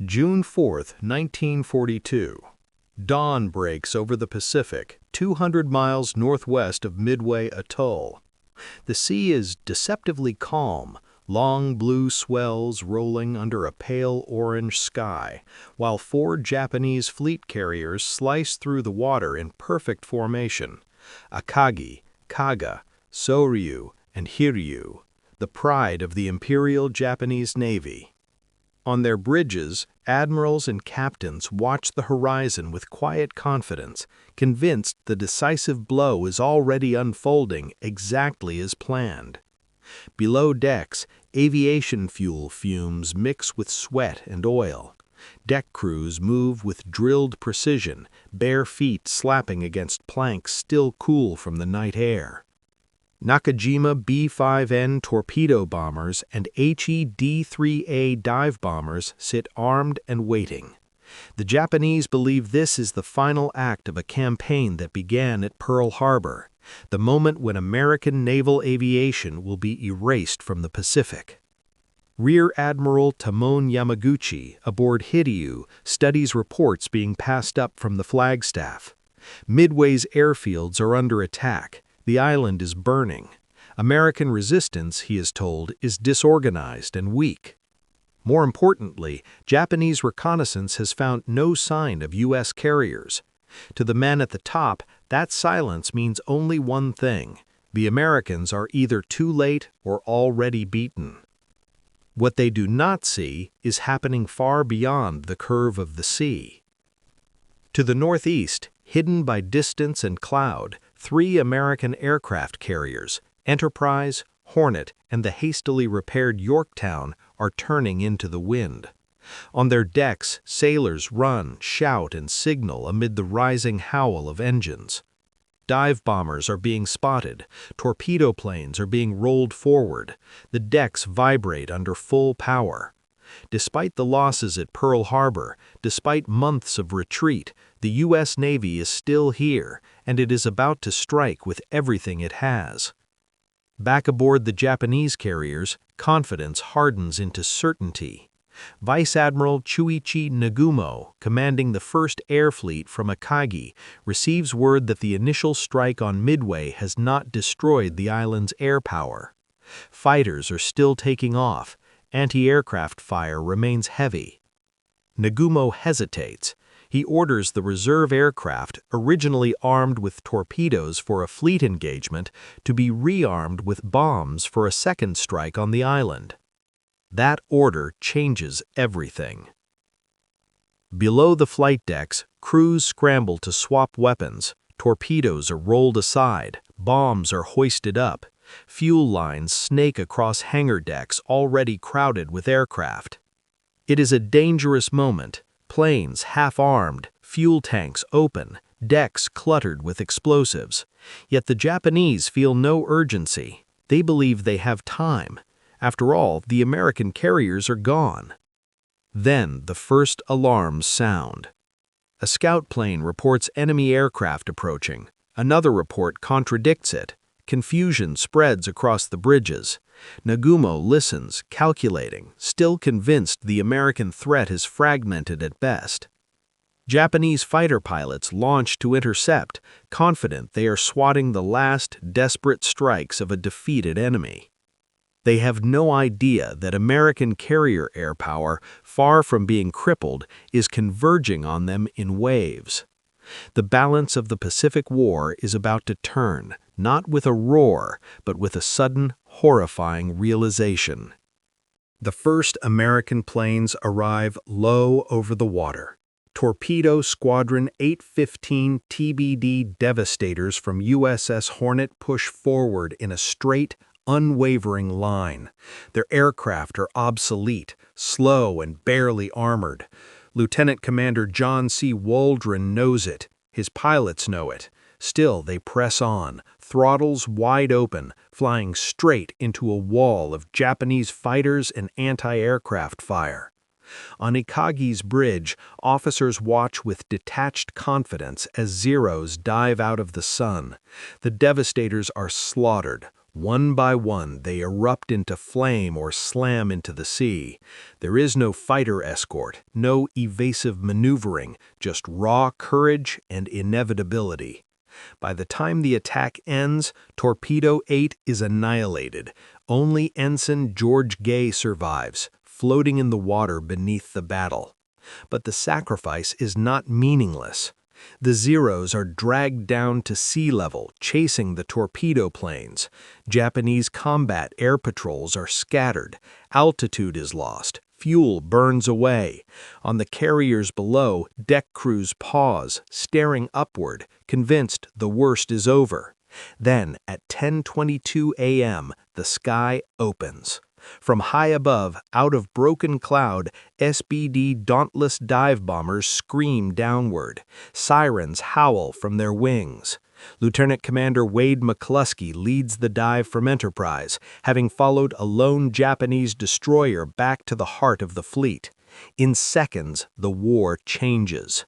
June 4, 1942. Dawn breaks over the Pacific, 200 miles northwest of Midway Atoll. The sea is deceptively calm, long blue swells rolling under a pale orange sky, while 4 Japanese fleet carriers slice through the water in perfect formation. Akagi, Kaga, Soryu, and Hiryu, the pride of the Imperial Japanese Navy. On their bridges, admirals and captains watch the horizon with quiet confidence, convinced the decisive blow is already unfolding exactly as planned. Below decks, aviation fuel fumes mix with sweat and oil. Deck crews move with drilled precision, bare feet slapping against planks still cool from the night air. Nakajima B-5N torpedo bombers and HE-D-3A dive bombers sit armed and waiting. The Japanese believe this is the final act of a campaign that began at Pearl Harbor, the moment when American naval aviation will be erased from the Pacific. Rear Admiral Tamon Yamaguchi, aboard Hiryu, studies reports being passed up from the flagstaff. Midway's airfields are under attack. The island is burning. American resistance, he is told, is disorganized and weak. More importantly, Japanese reconnaissance has found no sign of U.S. carriers. To the men at the top, that silence means only one thing: the Americans are either too late or already beaten. What they do not see is happening far beyond the curve of the sea. To the northeast, hidden by distance and cloud, 3 American aircraft carriers, Enterprise, Hornet, and the hastily repaired Yorktown, are turning into the wind. On their decks, sailors run, shout, and signal amid the rising howl of engines. Dive bombers are being spotted, torpedo planes are being rolled forward, the decks vibrate under full power. Despite the losses at Pearl Harbor, despite months of retreat, the U.S. Navy is still here, and it is about to strike with everything it has. Back aboard the Japanese carriers, confidence hardens into certainty. Vice Admiral Chuichi Nagumo, commanding the 1st Air Fleet from Akagi, receives word that the initial strike on Midway has not destroyed the island's air power. Fighters are still taking off. Anti-aircraft fire remains heavy. Nagumo hesitates. He orders the reserve aircraft, originally armed with torpedoes for a fleet engagement, to be rearmed with bombs for a second strike on the island. That order changes everything. Below the flight decks, crews scramble to swap weapons. Torpedoes are rolled aside, bombs are hoisted up. Fuel lines snake across hangar decks already crowded with aircraft. It is a dangerous moment. Planes half-armed, fuel tanks open, decks cluttered with explosives. Yet the Japanese feel no urgency. They believe they have time. After all, the American carriers are gone. Then the first alarms sound. A scout plane reports enemy aircraft approaching. Another report contradicts it. Confusion spreads across the bridges. Nagumo listens, calculating, still convinced the American threat is fragmented at best. Japanese fighter pilots launch to intercept, confident they are swatting the last desperate strikes of a defeated enemy. They have no idea that American carrier air power, far from being crippled, is converging on them in waves. The balance of the Pacific War is about to turn, not with a roar, but with a sudden, horrifying realization. The first American planes arrive low over the water. Torpedo Squadron 815 TBD Devastators from USS Hornet push forward in a straight, unwavering line. Their aircraft are obsolete, slow, and barely armored. Lieutenant Commander John C. Waldron knows it. His pilots know it. Still, they press on, throttles wide open, flying straight into a wall of Japanese fighters and anti-aircraft fire. On Akagi's bridge, officers watch with detached confidence as Zeros dive out of the sun. The Devastators are slaughtered. One by one, they erupt into flame or slam into the sea. There is no fighter escort, no evasive maneuvering, just raw courage and inevitability. By the time the attack ends, Torpedo 8 is annihilated. Only Ensign George Gay survives, floating in the water beneath the battle. But the sacrifice is not meaningless. The Zeros are dragged down to sea level, chasing the torpedo planes. Japanese combat air patrols are scattered. Altitude is lost. Fuel burns away. On the carriers below, deck crews pause, staring upward, convinced the worst is over. Then, at 10:22 a.m., the sky opens. From high above, out of broken cloud, SBD Dauntless dive bombers scream downward. Sirens howl from their wings. Lieutenant Commander Wade McCluskey leads the dive from Enterprise, having followed a lone Japanese destroyer back to the heart of the fleet. In seconds, the war changes.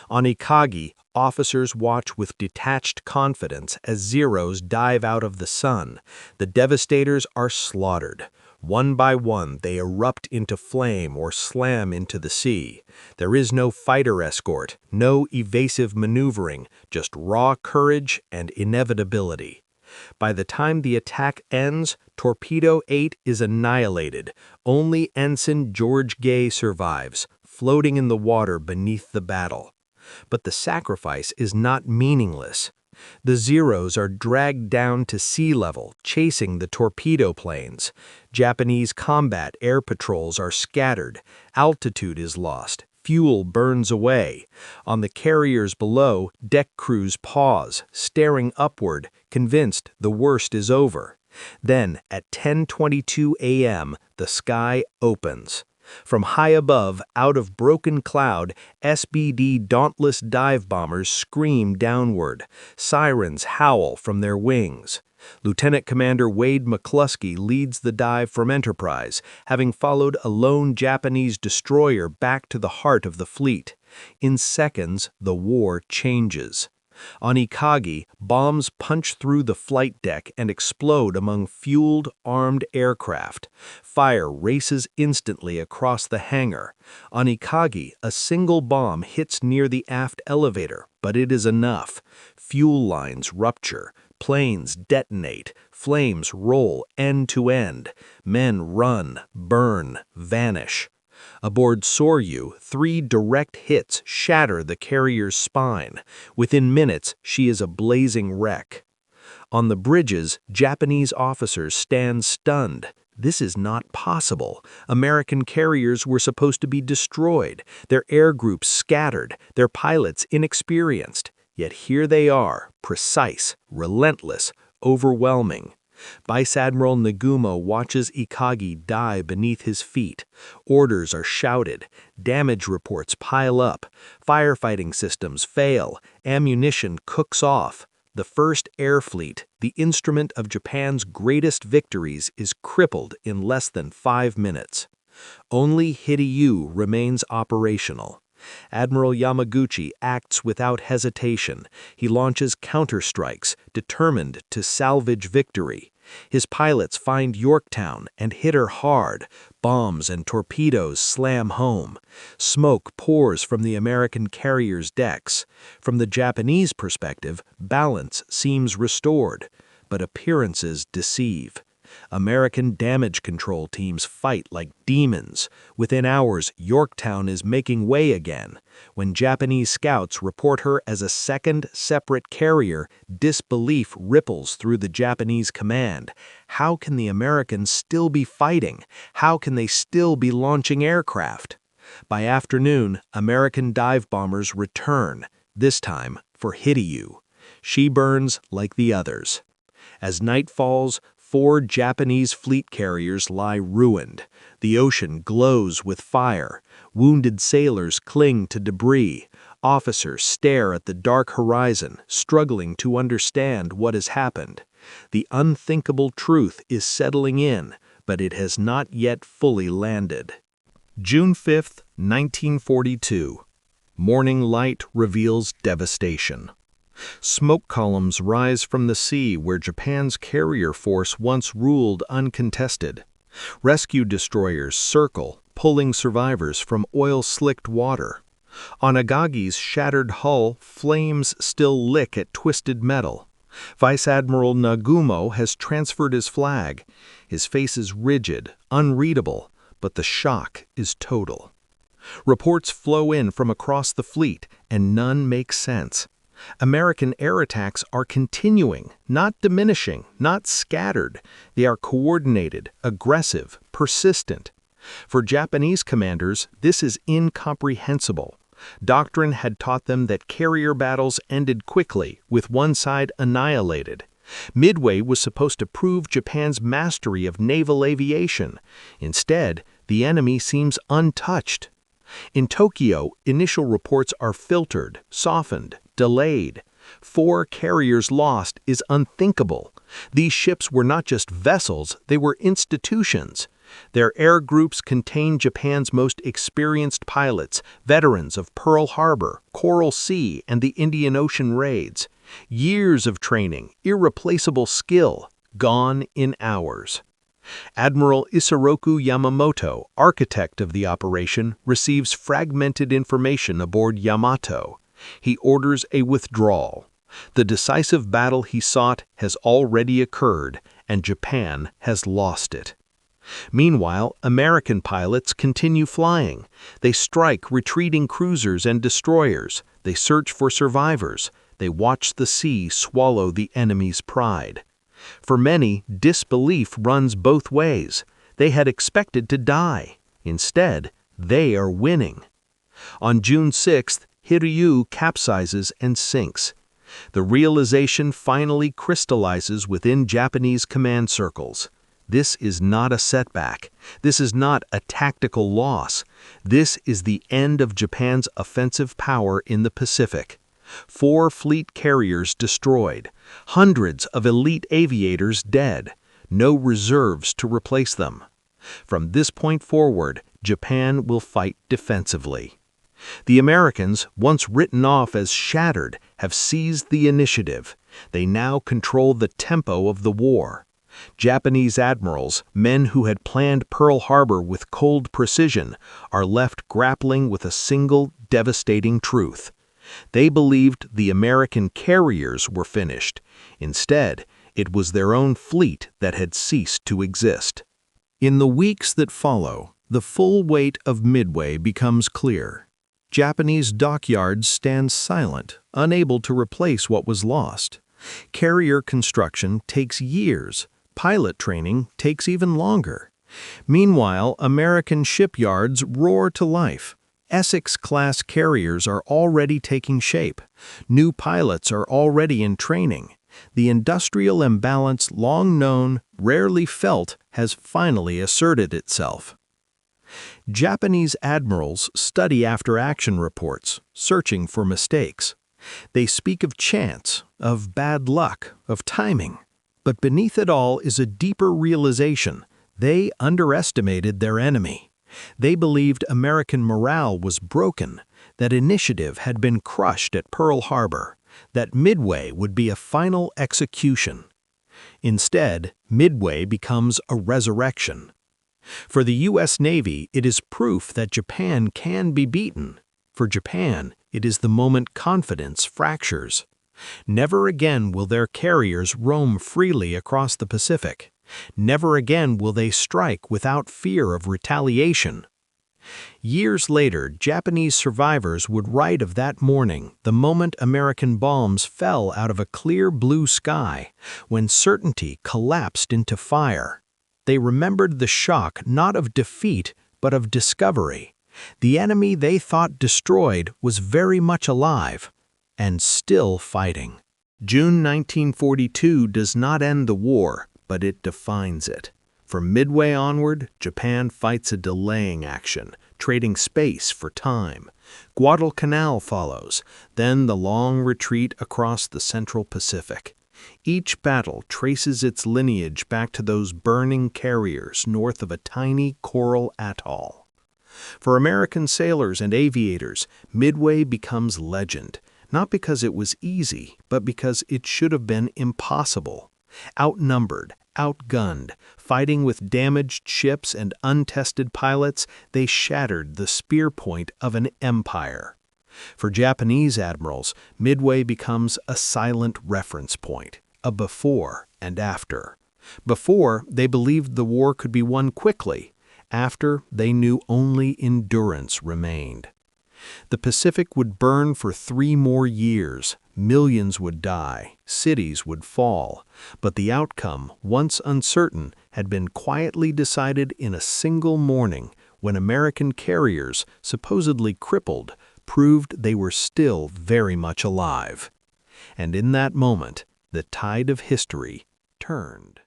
On Akagi, officers watch with detached confidence as Zeros dive out of the sun. The Devastators are slaughtered. One by one, they erupt into flame or slam into the sea. There is no fighter escort, no evasive maneuvering, just raw courage and inevitability. By the time the attack ends, Torpedo 8 is annihilated. Only Ensign George Gay survives, floating in the water beneath the battle. But the sacrifice is not meaningless. The Zeros are dragged down to sea level, chasing the torpedo planes. Japanese combat air patrols are scattered. Altitude is lost. Fuel burns away. On the carriers below, deck crews pause, staring upward, convinced the worst is over. Then, at 10:22 a.m., the sky opens. From high above, out of broken cloud, SBD Dauntless dive bombers scream downward. Sirens howl from their wings. Lieutenant Commander Wade McCluskey leads the dive from Enterprise, having followed a lone Japanese destroyer back to the heart of the fleet. In seconds, the war changes. On Akagi, bombs punch through the flight deck and explode among fueled, armed aircraft. Fire races instantly across the hangar. On Akagi, a single bomb hits near the aft elevator, but it is enough. Fuel lines rupture. Planes detonate. Flames roll end to end. Men run, burn, vanish. Aboard Soryu, 3 direct hits shatter the carrier's spine. Within minutes, she is a blazing wreck. On the bridges, Japanese officers stand stunned. This is not possible. American carriers were supposed to be destroyed, their air groups scattered, their pilots inexperienced. Yet here they are, precise, relentless, overwhelming. Vice Admiral Nagumo watches Akagi die beneath his feet. Orders are shouted. Damage reports pile up. Firefighting systems fail. Ammunition cooks off. The First Air Fleet, the instrument of Japan's greatest victories, is crippled in less than 5 minutes. Only Hiryu remains operational. Admiral Yamaguchi acts without hesitation. He launches counterstrikes, determined to salvage victory. His pilots find Yorktown and hit her hard. Bombs and torpedoes slam home. Smoke pours from the American carrier's decks. From the Japanese perspective, balance seems restored, but appearances deceive. American damage control teams fight like demons. Within hours, Yorktown is making way again. When Japanese scouts report her as a second separate carrier, disbelief ripples through the Japanese command. How can the Americans still be fighting? How can they still be launching aircraft? By afternoon, American dive bombers return, this time for Hiryu. She burns like the others. As night falls, 4 Japanese fleet carriers lie ruined. The ocean glows with fire. Wounded sailors cling to debris. Officers stare at the dark horizon, struggling to understand what has happened. The unthinkable truth is settling in, but it has not yet fully landed. June 5, 1942. Morning light reveals devastation. Smoke columns rise from the sea where Japan's carrier force once ruled uncontested. Rescue destroyers circle, pulling survivors from oil-slicked water. On Akagi's shattered hull, flames still lick at twisted metal. Vice Admiral Nagumo has transferred his flag. His face is rigid, unreadable, but the shock is total. Reports flow in from across the fleet, and none make sense. American air attacks are continuing, not diminishing, not scattered. They are coordinated, aggressive, persistent. For Japanese commanders, this is incomprehensible. Doctrine had taught them that carrier battles ended quickly, with one side annihilated. Midway was supposed to prove Japan's mastery of naval aviation. Instead, the enemy seems untouched. In Tokyo, initial reports are filtered, softened, delayed. 4 carriers lost is unthinkable. These ships were not just vessels, they were institutions. Their air groups contained Japan's most experienced pilots, veterans of Pearl Harbor, Coral Sea, and the Indian Ocean raids. Years of training, irreplaceable skill, gone in hours. Admiral Isoroku Yamamoto, architect of the operation, receives fragmented information aboard Yamato. He orders a withdrawal. The decisive battle he sought has already occurred, and Japan has lost it. Meanwhile, American pilots continue flying. They strike retreating cruisers and destroyers. They search for survivors. They watch the sea swallow the enemy's pride. For many, disbelief runs both ways. They had expected to die. Instead, they are winning. On June 6th, Hiryu capsizes and sinks. The realization finally crystallizes within Japanese command circles. This is not a setback. This is not a tactical loss. This is the end of Japan's offensive power in the Pacific. 4 fleet carriers destroyed, hundreds of elite aviators dead, no reserves to replace them. From this point forward, Japan will fight defensively. The Americans, once written off as shattered, have seized the initiative. They now control the tempo of the war. Japanese admirals, men who had planned Pearl Harbor with cold precision, are left grappling with a single devastating truth. They believed the American carriers were finished. Instead, it was their own fleet that had ceased to exist. In the weeks that follow, the full weight of Midway becomes clear. Japanese dockyards stand silent, unable to replace what was lost. Carrier construction takes years. Pilot training takes even longer. Meanwhile, American shipyards roar to life. Essex-class carriers are already taking shape. New pilots are already in training. The industrial imbalance long known, rarely felt, has finally asserted itself. Japanese admirals study after-action reports, searching for mistakes. They speak of chance, of bad luck, of timing. But beneath it all is a deeper realization. They underestimated their enemy. They believed American morale was broken, that initiative had been crushed at Pearl Harbor, that Midway would be a final execution. Instead, Midway becomes a resurrection. For the U.S. Navy, it is proof that Japan can be beaten. For Japan, it is the moment confidence fractures. Never again will their carriers roam freely across the Pacific. Never again will they strike without fear of retaliation. Years later, Japanese survivors would write of that morning, the moment American bombs fell out of a clear blue sky, when certainty collapsed into fire. They remembered the shock not of defeat, but of discovery. The enemy they thought destroyed was very much alive, and still fighting. June 1942 does not end the war, but it defines it. From Midway onward, Japan fights a delaying action, trading space for time. Guadalcanal follows, then the long retreat across the Central Pacific. Each battle traces its lineage back to those burning carriers north of a tiny coral atoll. For American sailors and aviators, Midway becomes legend. Not because it was easy, but because it should have been impossible. Outnumbered, outgunned, fighting with damaged ships and untested pilots, they shattered the spear point of an empire. For Japanese admirals, Midway becomes a silent reference point, a before and after. Before, they believed the war could be won quickly. After, they knew only endurance remained. The Pacific would burn for 3 more years, millions would die, cities would fall, but the outcome, once uncertain, had been quietly decided in a single morning when American carriers, supposedly crippled, proved they were still very much alive. And in that moment, the tide of history turned.